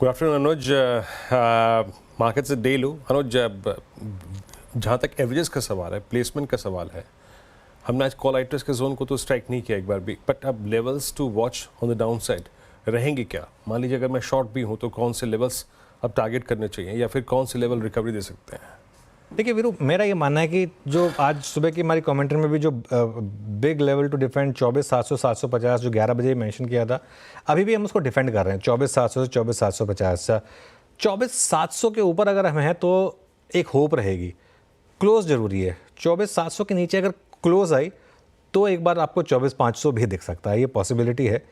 Good afternoon अनुज। Market से day लो अनुज। जहाँ तक एवरेजेस का सवाल है, प्लेसमेंट का सवाल है, हमने आज कॉल आइटर्स के जोन को तो स्ट्राइक नहीं किया एक बार भी, बट अब levels to watch on the down side रहेंगे क्या? मान लीजिए अगर मैं शॉर्ट भी हूँ तो कौन से लेवल्स अब टारगेट करने चाहिए या फिर कौन से लेवल रिकवरी दे सकते हैं? देखिए वीरू, मेरा ये मानना है कि जो आज सुबह की हमारी कमेंट्री में भी जो बिग लेवल टू डिफेंड 24,700 750 जो 11 बजे मेंशन किया था, अभी भी हम उसको डिफेंड कर रहे हैं 24,700 से 24,750। 24,700 के ऊपर अगर हम हैं तो एक होप रहेगी। क्लोज जरूरी है। 24,700 के नीचे अगर क्लोज आई तो एक बार आपको 24,500 भी दिख सकता है, ये पॉसिबिलिटी है।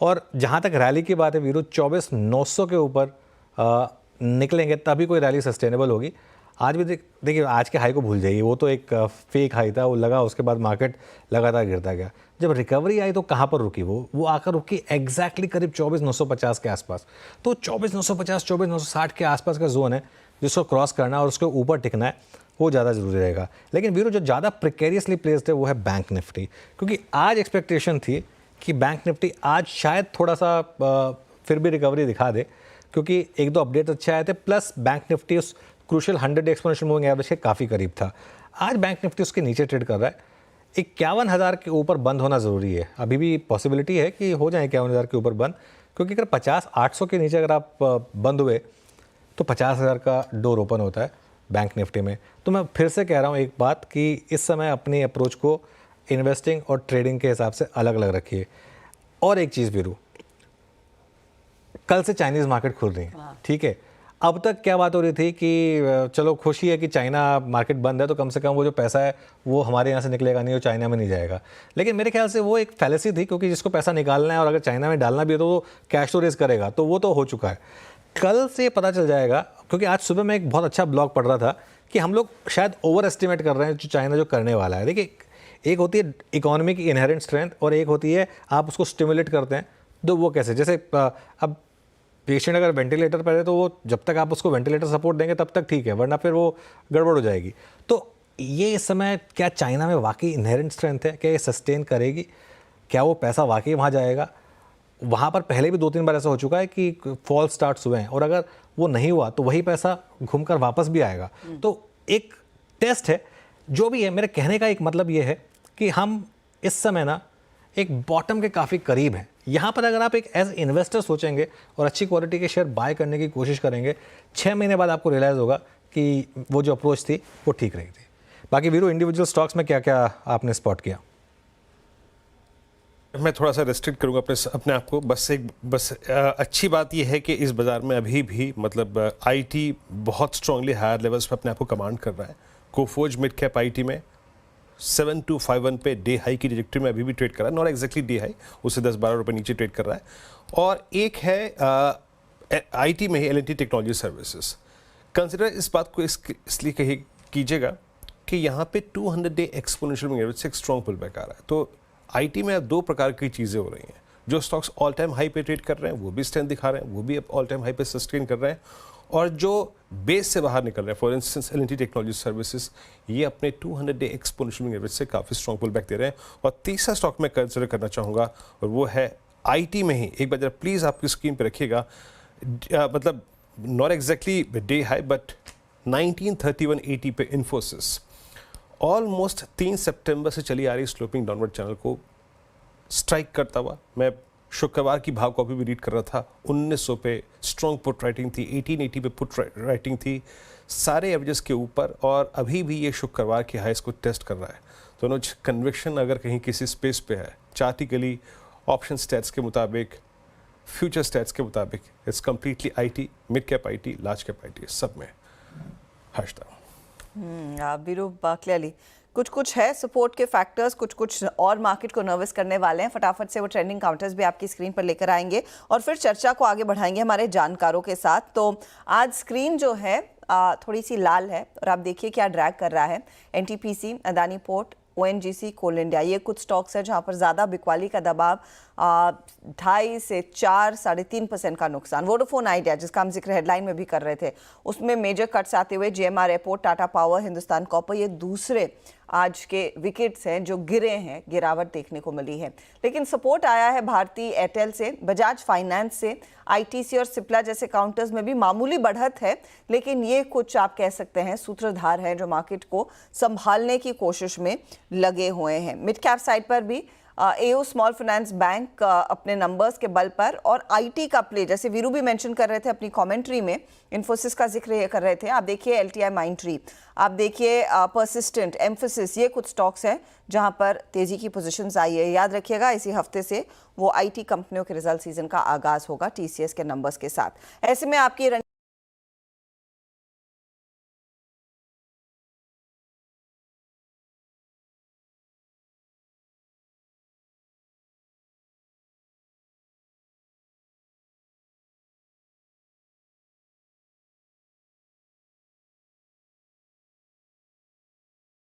और जहाँ तक रैली की बात है वीरू, 24,900 के ऊपर निकलेंगे तभी कोई रैली सस्टेनेबल होगी। आज भी देखिए, आज के हाई को भूल जाइए, वो तो एक फेक हाई था, वो लगा, उसके बाद मार्केट लगातार गिरता गया। जब रिकवरी आई तो कहाँ पर रुकी? वो आकर रुकी एग्जैक्टली करीब 24,950 के आसपास। तो 24,950 24,960 के आसपास का जोन है जिसको क्रॉस करना और उसके ऊपर टिकना है, वो ज़्यादा ज़रूरी रहेगा। लेकिन वीरू, जो ज़्यादा प्रिकेरियसली प्लेस्ड है वो है बैंक निफ्टी, क्योंकि आज एक्सपेक्टेशन थी कि बैंक निफ्टी आज शायद थोड़ा सा फिर भी रिकवरी दिखा दे, क्योंकि एक दो अपडेट अच्छे आए थे, प्लस बैंक निफ्टी उस क्रूशियल 100 एक्सपोनेंशियल मूविंग एवरेज के काफ़ी करीब था। आज बैंक निफ्टी उसके नीचे ट्रेड कर रहा है। 51,000 के ऊपर बंद होना ज़रूरी है। अभी भी पॉसिबिलिटी है कि हो जाए 51,000 के ऊपर बंद, क्योंकि अगर 50,800 के नीचे अगर आप बंद हुए तो 50,000 का डोर ओपन होता है बैंक निफ्टी में। तो मैं फिर से कह रहा हूँ एक बात कि इस समय अपनी अप्रोच को इन्वेस्टिंग और ट्रेडिंग के हिसाब से अलग अलग रखिए। और एक चीज़ वीरू, कल से चाइनीज़ मार्केट खुल रही है, ठीक है। अब तक क्या बात हो रही थी कि चलो खुशी है कि चाइना मार्केट बंद है तो कम से कम वो जो पैसा है वो हमारे यहाँ से निकलेगा नहीं, वो चाइना में नहीं जाएगा। लेकिन मेरे ख्याल से वो एक फैलेसी थी, क्योंकि जिसको पैसा निकालना है और अगर चाइना में डालना भी है तो वो कैश तो रेज करेगा, तो वो तो हो चुका है। कल से पता चल जाएगा, क्योंकि आज सुबह मैं एक बहुत अच्छा ब्लॉग पढ़ रहा था कि हम लोग शायद ओवर एस्टिमेट कर रहे हैं जो चाइना जो करने वाला है। देखिए, एक होती है इकोनॉमी की इनहेरेंट स्ट्रेंथ और एक होती है आप उसको स्टिमुलेट करते हैं। तो वो कैसे, जैसे अब पेशेंट अगर वेंटिलेटर पर है तो वो जब तक आप उसको वेंटिलेटर सपोर्ट देंगे तब तक ठीक है, वरना फिर वो गड़बड़ हो जाएगी। तो ये इस समय क्या चाइना में वाकई इनहेरेंट स्ट्रेंथ है? क्या ये सस्टेन करेगी? क्या वो पैसा वाकई वहाँ जाएगा? वहाँ पर पहले भी 2-3 बार ऐसा हो चुका है कि फॉल स्टार्ट्स हुए हैं और अगर वो नहीं हुआ तो वही पैसा घूमकर वापस भी आएगा। तो एक टेस्ट है। जो भी है, मेरे कहने का एक मतलब ये है कि हम इस समय ना एक बॉटम के काफ़ी करीब हैं। यहाँ पर अगर आप एक एज इन्वेस्टर सोचेंगे और अच्छी क्वालिटी के शेयर बाय करने की कोशिश करेंगे, 6 महीने बाद आपको रियलाइज़ होगा कि वो जो अप्रोच थी वो ठीक रही थी। बाकी वीरू, इंडिविजुअल स्टॉक्स में क्या क्या आपने स्पॉट किया? मैं थोड़ा सा रेस्ट्रिक्ट करूंगा अपने आप को। बस अच्छी बात यह है कि इस बाज़ार में अभी भी मतलब आईटी बहुत स्ट्रांगली हायर लेवल्स पे अपने आप को कमांड कर रहा है। कोफोर्ज मिड कैप आईटी में 7251 पे डे हाई की ट्रैजेक्टरी में अभी भी ट्रेड कर रहा है, नॉट एक्जैक्टली डे हाई, उससे 10-12 रुपये नीचे ट्रेड कर रहा है। और एक है आईटी में ही एल&टी टेक्नोलॉजी सर्विसेज। कंसिडर इस बात को इसलिए कीजिएगा कि यहाँ पे 200 डे एक्सपोनेंशियल मूविंग एवरेज से एक स्ट्रॉन्ग पुल बैक आ रहा है। तो आईटी में अब दो प्रकार की चीज़ें हो रही हैं। जो स्टॉक्स ऑल टाइम हाई पे ट्रेड कर रहे हैं वो भी स्ट्रेंथ दिखा रहे हैं, वो भी अब ऑल टाइम हाई पे सस्टेन कर रहे हैं, और जो बेस से बाहर निकल रहे हैं, for instance L&T technology services, ये अपने 200 डे एक्सपोनेंशियल मूविंग एवरेज से काफ़ी स्ट्रॉन्ग पुल बैक दे रहे हैं। और तीसरा स्टॉक मैं कंसिडर करना चाहूँगा और वो है आईटी में ही, एक बार जरा प्लीज़ आपकी स्क्रीन पर रखिएगा, मतलब not exactly day high but 193180 पे इन्फोसिस ऑलमोस्ट 3 सितंबर से चली आ रही स्लोपिंग डाउनवर्ड चैनल को स्ट्राइक करता हुआ, मैं शुक्रवार की भाव कॉपी भी रीड कर रहा था, 1900 पे स्ट्रॉन्ग पुट राइटिंग थी, 1880 पे पुट राइटिंग थी, सारे एवरेजेस के ऊपर, और अभी भी ये शुक्रवार के हाइस को टेस्ट कर रहा है। तो अनुज, कन्विक्शन अगर कहीं किसी स्पेस पे है, चार्टिकली ऑप्शन स्टैट्स के मुताबिक, फ्यूचर स्टैट्स के मुताबिक, it's completely IT, mid cap IT, large cap IT, सब में हर्षदा। वीरू, क्लियरली कुछ है सपोर्ट के फैक्टर्स, कुछ और मार्केट को नर्वस करने वाले हैं। फटाफट से वो ट्रेंडिंग काउंटर्स भी आपकी स्क्रीन पर लेकर आएंगे और फिर चर्चा को आगे बढ़ाएंगे हमारे जानकारों के साथ। तो आज स्क्रीन जो है थोड़ी सी लाल है और आप देखिए क्या ड्रैग कर रहा है। एनटीपीसी, अदानी पोर्ट, ओएनजीसी, कोल इंडिया, ये कुछ स्टॉक्स है जहां पर ज़्यादा बिकवाली का दबाव 2.5 से 4, 3.5% का नुकसान। वोडाफोन आइडिया जिसका हम जिक्र हेडलाइन में भी कर रहे थे, उसमें मेजर कट्स आते हुए GMR airport, Tata power, Hindustan copper, ये दूसरे आज के विकेट्स हैं जो गिरे हैं, गिरावट देखने को मिली है। लेकिन सपोर्ट आया है भारती एयरटेल से, बजाज फाइनेंस से, ITC और सिप्ला जैसे काउंटर्स में भी मामूली बढ़त है, लेकिन ये कुछ आप कह सकते हैं सूत्रधार हैं जो मार्केट को संभालने की कोशिश में लगे हुए हैं। मिड कैप साइड पर भी AO स्मॉल फाइनेंस बैंक अपने नंबर्स के बल पर और IT का प्ले, जैसे वीरू भी मेंशन कर रहे थे अपनी कमेंट्री में, इन्फोसिस का जिक्र ये कर रहे थे। आप देखिए LTI माइंडट्री, आप देखिए परसिस्टेंट, एम्फोसिस, ये कुछ स्टॉक्स हैं जहां पर तेजी की पोजीशंस आई है। याद रखिएगा इसी हफ्ते से वो IT कंपनियों के रिजल्ट सीजन का आगाज होगा TCS के नंबर्स के साथ। ऐसे में आपकी